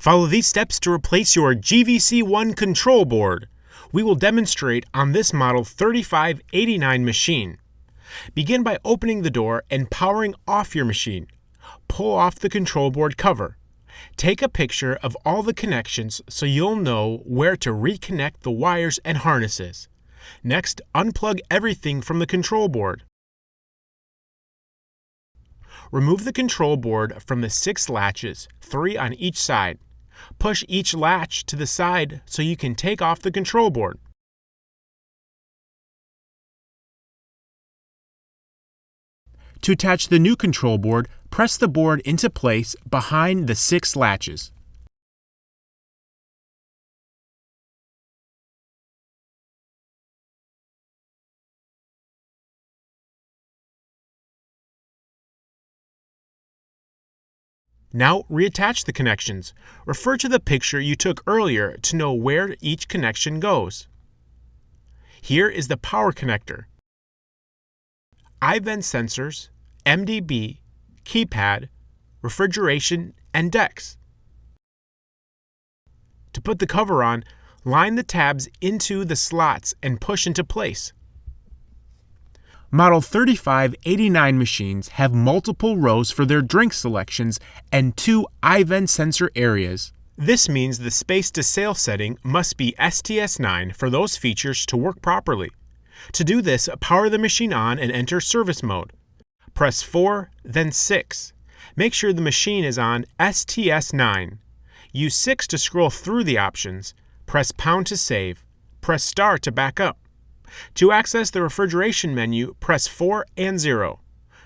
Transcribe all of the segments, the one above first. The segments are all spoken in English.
Follow these steps to replace your GVC1 control board. We will demonstrate on this model 3589 machine. Begin by opening the door and powering off your machine. Pull off the control board cover. Take a picture of all the connections so you'll know where to reconnect the wires and harnesses. Next, unplug everything from the control board. Remove the control board from the 6 latches, 3 on each side. Push each latch to the side so you can take off the control board. To attach the new control board, press the board into place behind the 6 latches. Now reattach the connections. Refer to the picture you took earlier to know where each connection goes. Here is the power connector, I-vent sensors, MDB, keypad, refrigeration, and DEX. To put the cover on, line the tabs into the slots and push into place. Model 3589 machines have multiple rows for their drink selections and 2 I-vent sensor areas. This means the space to sail setting must be STS9 for those features to work properly. To do this, power the machine on and enter service mode. Press 4, then 6. Make sure the machine is on STS9. Use 6 to scroll through the options. Press pound to save. Press star to back up. To access the refrigeration menu, press 4 and 0.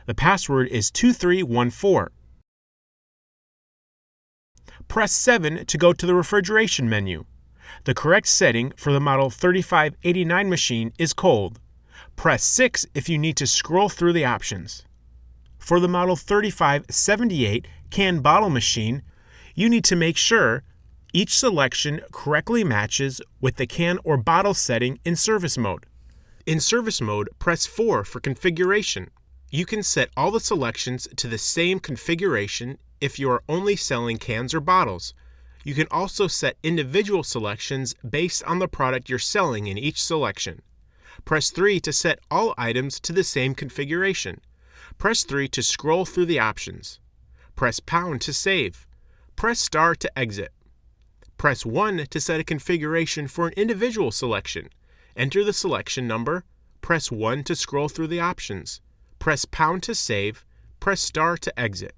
The password is 2314. Press 7 to go to the refrigeration menu. The correct setting for the Model 3589 machine is cold. Press 6 if you need to scroll through the options. For the Model 3578 can bottle machine, you need to make sure each selection correctly matches with the can or bottle setting in service mode. In service mode, press 4 for configuration. You can set all the selections to the same configuration if you are only selling cans or bottles. You can also set individual selections based on the product you're selling in each selection. Press 3 to set all items to the same configuration. Press 3 to scroll through the options. Press pound to save. Press star to exit. Press 1 to set a configuration for an individual selection. Enter the selection number. Press 1 to scroll through the options. Press pound to save. Press star to exit.